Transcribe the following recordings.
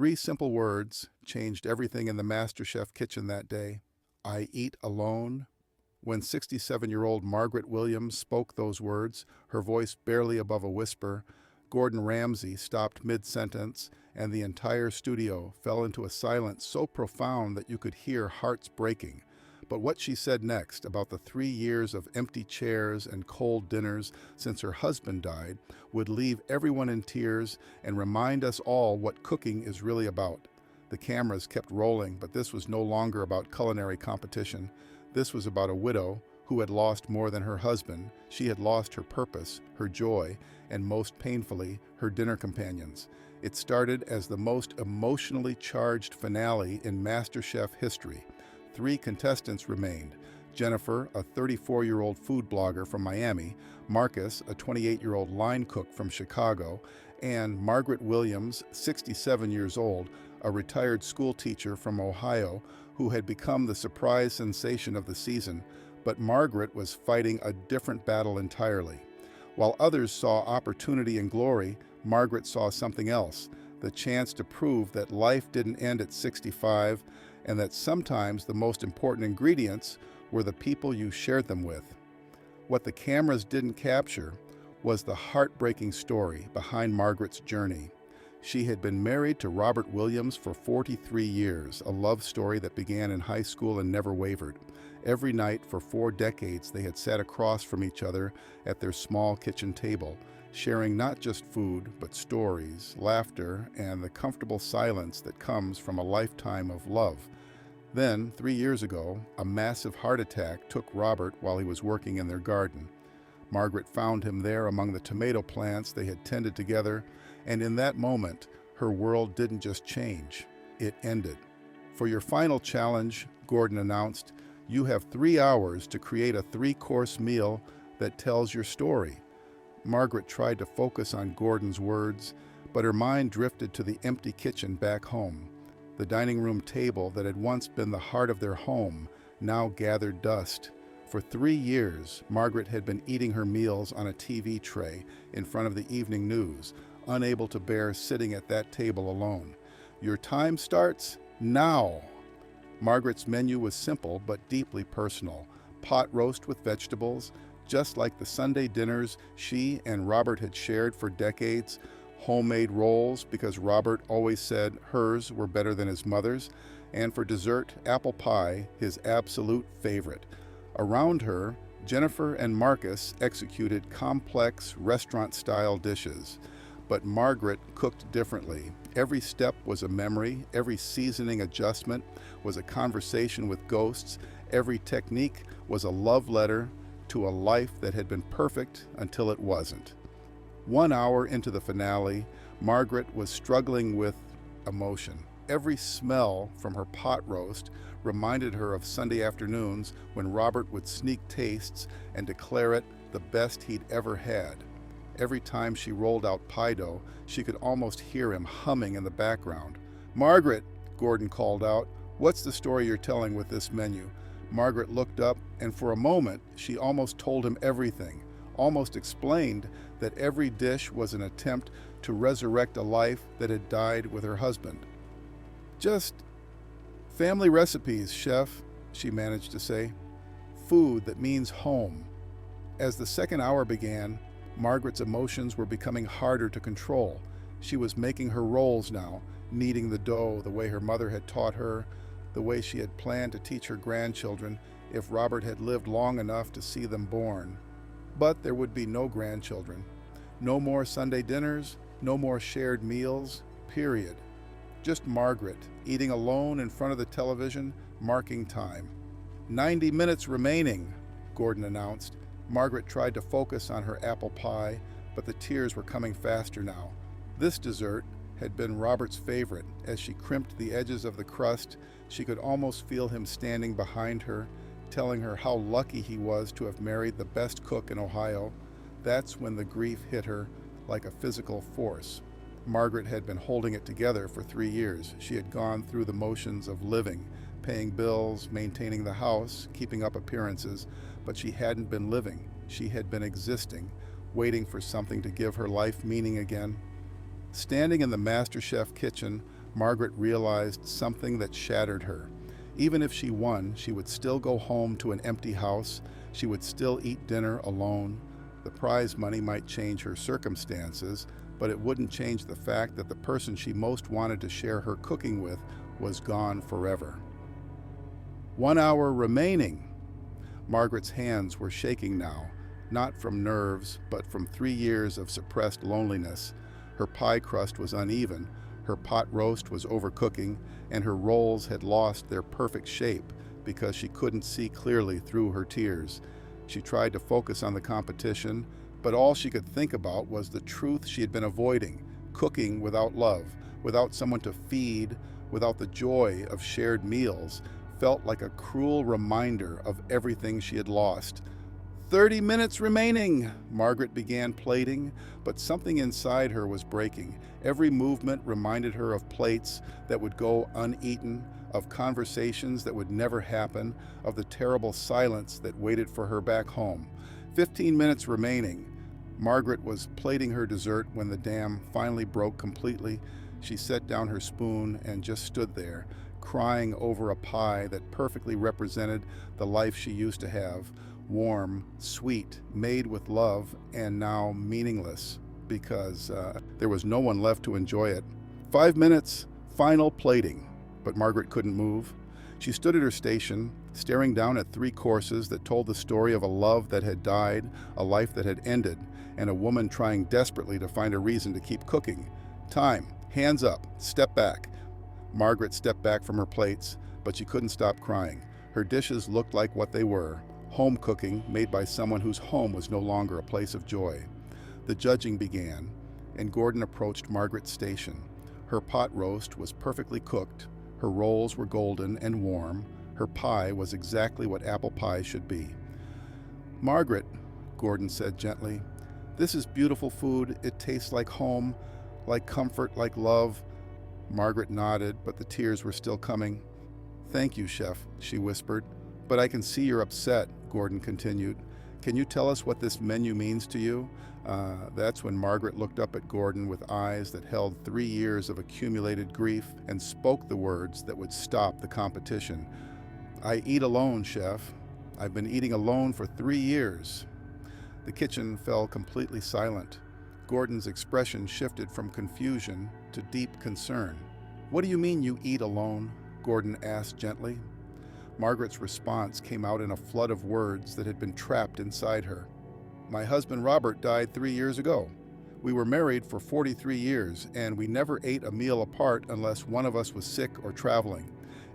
Three simple words changed everything in the MasterChef kitchen that day. I eat alone. When 67-year-old Margaret Williams spoke those words, her voice barely above a whisper, Gordon Ramsay stopped mid-sentence, and the entire studio fell into a silence so profound that you could hear hearts breaking. But what she said next, about the 3 years of empty chairs and cold dinners since her husband died, would leave everyone in tears and remind us all what cooking is really about. The cameras kept rolling, but this was no longer about culinary competition. This was about a widow who had lost more than her husband. She had lost her purpose, her joy, and most painfully, her dinner companions. It started as the most emotionally charged finale in MasterChef history. 3 contestants remained: Jennifer, a 34-year-old food blogger from Miami, Marcus, a 28-year-old line cook from Chicago, and Margaret Williams, 67 years old, a retired school teacher from Ohio who had become the surprise sensation of the season. But Margaret was fighting a different battle entirely. While others saw opportunity and glory, Margaret saw something else: the chance to prove that life didn't end at 65, and that sometimes the most important ingredients were the people you shared them with. What the cameras didn't capture was the heartbreaking story behind Margaret's journey. She had been married to Robert Williams for 43 years, a love story that began in high school and never wavered. Every night for 4 decades, they had sat across from each other at their small kitchen table, sharing not just food, but stories, laughter, and the comfortable silence that comes from a lifetime of love. Then, 3 years ago, a massive heart attack took Robert while he was working in their garden. Margaret found him there among the tomato plants they had tended together, and in that moment, her world didn't just change, it ended. For your final challenge, Gordon announced, you have 3 hours to create a 3-course meal that tells your story. Margaret tried to focus on Gordon's words, but her mind drifted to the empty kitchen back home. The dining room table that had once been the heart of their home now gathered dust. For 3 years, Margaret had been eating her meals on a TV tray in front of the evening news, unable to bear sitting at that table alone. Your time starts now. Margaret's menu was simple but deeply personal: pot roast with vegetables, just like the Sunday dinners she and Robert had shared for decades, homemade rolls because Robert always said hers were better than his mother's, and for dessert, apple pie, his absolute favorite. Around her, Jennifer and Marcus executed complex restaurant-style dishes. But Margaret cooked differently. Every step was a memory, every seasoning adjustment was a conversation with ghosts, every technique was a love letter to a life that had been perfect until it wasn't. 1 hour into the finale, Margaret was struggling with emotion. Every smell from her pot roast reminded her of Sunday afternoons when Robert would sneak tastes and declare it the best he'd ever had. Every time she rolled out pie dough, she could almost hear him humming in the background. "Margaret," Gordon called out, "what's the story you're telling with this menu?" Margaret looked up, and for a moment, she almost told him everything, almost explained that every dish was an attempt to resurrect a life that had died with her husband. "Just family recipes, chef," she managed to say. "Food that means home." As the second hour began, Margaret's emotions were becoming harder to control. She was making her rolls now, kneading the dough the way her mother had taught her, the way she had planned to teach her grandchildren if Robert had lived long enough to see them born. But there would be no grandchildren. No more Sunday dinners, no more shared meals, period. Just Margaret, eating alone in front of the television, marking time. 90 minutes remaining," Gordon announced. Margaret tried to focus on her apple pie, but the tears were coming faster now. This dessert had been Robert's favorite. As she crimped the edges of the crust, she could almost feel him standing behind her, telling her how lucky he was to have married the best cook in Ohio. That's when the grief hit her like a physical force. Margaret had been holding it together for 3 years. She had gone through the motions of living, paying bills, maintaining the house, keeping up appearances, but she hadn't been living. She had been existing, waiting for something to give her life meaning again. Standing in the MasterChef kitchen, Margaret realized something that shattered her. Even if she won, she would still go home to an empty house. She would still eat dinner alone. The prize money might change her circumstances, but it wouldn't change the fact that the person she most wanted to share her cooking with was gone forever. 1 hour remaining. Margaret's hands were shaking now, not from nerves, but from 3 years of suppressed loneliness. Her pie crust was uneven, her pot roast was overcooking, and her rolls had lost their perfect shape because she couldn't see clearly through her tears. She tried to focus on the competition, but all she could think about was the truth she had been avoiding: cooking without love, without someone to feed, without the joy of shared meals, felt like a cruel reminder of everything she had lost. 30 minutes remaining! Margaret began plating, but something inside her was breaking. Every movement reminded her of plates that would go uneaten, of conversations that would never happen, of the terrible silence that waited for her back home. 15 minutes remaining. Margaret was plating her dessert when the dam finally broke completely. She set down her spoon and just stood there, crying over a pie that perfectly represented the life she used to have. Warm, sweet, made with love, and now meaningless because there was no one left to enjoy it. 5 minutes, final plating. But Margaret couldn't move. She stood at her station, staring down at 3 courses that told the story of a love that had died, a life that had ended, and a woman trying desperately to find a reason to keep cooking. Time. Hands up. Step back. Margaret stepped back from her plates, but she couldn't stop crying. Her dishes looked like what they were: home cooking made by someone whose home was no longer a place of joy. The judging began, and Gordon approached Margaret's station. Her pot roast was perfectly cooked. Her rolls were golden and warm. Her pie was exactly what apple pie should be. "Margaret," Gordon said gently, "this is beautiful food. It tastes like home, like comfort, like love." Margaret nodded, but the tears were still coming. "Thank you, Chef," she whispered. "But I can see you're upset," Gordon continued. "Can you tell us what this menu means to you?" That's when Margaret looked up at Gordon with eyes that held 3 years of accumulated grief and spoke the words that would stop the competition. "I eat alone, Chef. I've been eating alone for 3 years." The kitchen fell completely silent. Gordon's expression shifted from confusion to deep concern. "What do you mean you eat alone?" Gordon asked gently. Margaret's response came out in a flood of words that had been trapped inside her. "My husband Robert died 3 years ago. We were married for 43 years, and we never ate a meal apart unless one of us was sick or traveling.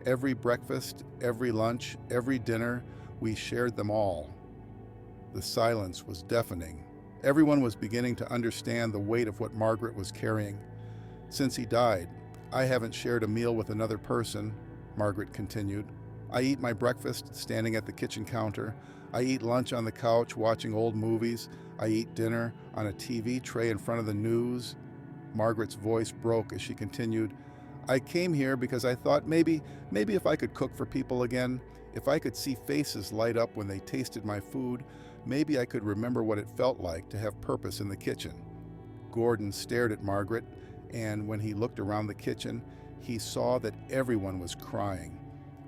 Every breakfast, every lunch, every dinner, we shared them all." The silence was deafening. Everyone was beginning to understand the weight of what Margaret was carrying. "Since he died, I haven't shared a meal with another person," Margaret continued. "I eat my breakfast standing at the kitchen counter. I eat lunch on the couch watching old movies. I eat dinner on a TV tray in front of the news." Margaret's voice broke as she continued, "I came here because I thought maybe if I could cook for people again, if I could see faces light up when they tasted my food, maybe I could remember what it felt like to have purpose in the kitchen." Gordon stared at Margaret, and when he looked around the kitchen, he saw that everyone was crying,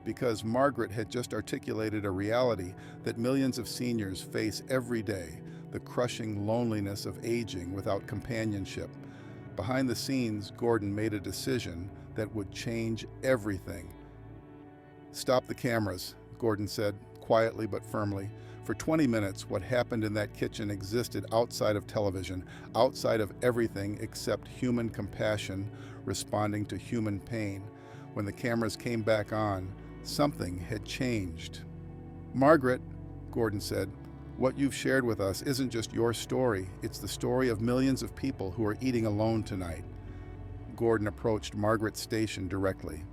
because Margaret had just articulated a reality that millions of seniors face every day: the crushing loneliness of aging without companionship. Behind the scenes, Gordon made a decision that would change everything. "Stop the cameras," Gordon said, quietly but firmly. For 20 minutes, what happened in that kitchen existed outside of television, outside of everything except human compassion responding to human pain. When the cameras came back on, something had changed. "Margaret," Gordon said, "what you've shared with us isn't just your story. It's the story of millions of people who are eating alone tonight." Gordon approached Margaret's station directly.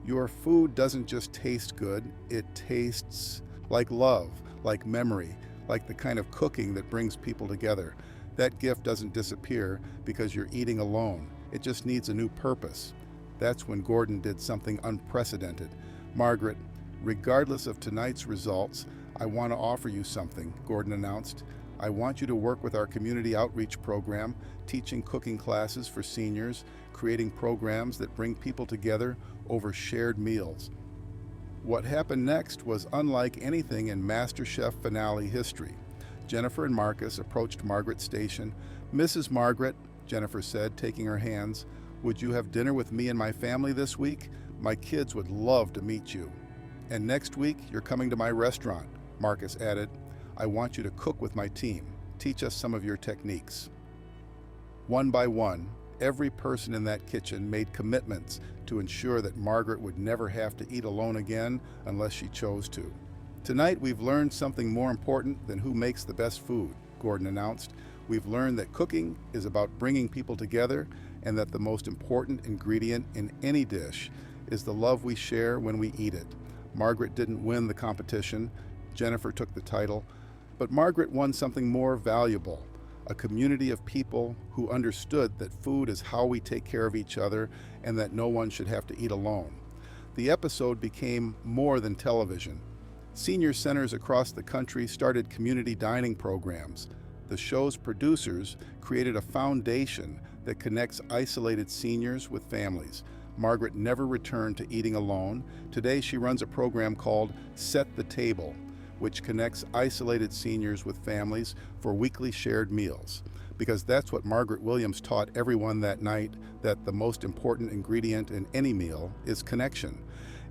"Your food doesn't just taste good, it tastes like love, like memory, like the kind of cooking that brings people together. That gift doesn't disappear because you're eating alone. It just needs a new purpose." That's when Gordon did something unprecedented. "Margaret, regardless of tonight's results, I want to offer you something," Gordon announced. I want you to work with our community outreach program, teaching cooking classes for seniors, creating programs that bring people together over shared meals. What happened next was unlike anything in MasterChef finale history. Jennifer and Marcus approached Margaret's station. "Mrs. Margaret," Jennifer said, taking her hands, "would you have dinner with me and my family this week? My kids would love to meet you. And next week, you're coming to my restaurant," Marcus added. "I want you to cook with my team. Teach us some of your techniques." One by one, every person in that kitchen made commitments to ensure that Margaret would never have to eat alone again unless she chose to. "Tonight, we've learned something more important than who makes the best food," Gordon announced. "We've learned that cooking is about bringing people together and that the most important ingredient in any dish is the love we share when we eat it." Margaret didn't win the competition. Jennifer took the title. But Margaret won something more valuable, a community of people who understood that food is how we take care of each other and that no one should have to eat alone. The episode became more than television. Senior centers across the country started community dining programs. The show's producers created a foundation that connects isolated seniors with families. Margaret never returned to eating alone. Today she runs a program called Set the Table, which connects isolated seniors with families for weekly shared meals. Because that's what Margaret Williams taught everyone that night, that the most important ingredient in any meal is connection,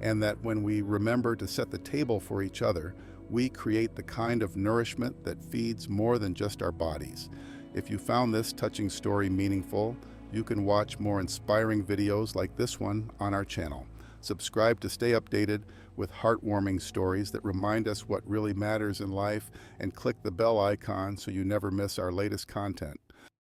and that when we remember to set the table for each other, we create the kind of nourishment that feeds more than just our bodies. If you found this touching story meaningful, you can watch more inspiring videos like this one on our channel. Subscribe to stay updated with heartwarming stories that remind us what really matters in life, and click the bell icon so you never miss our latest content.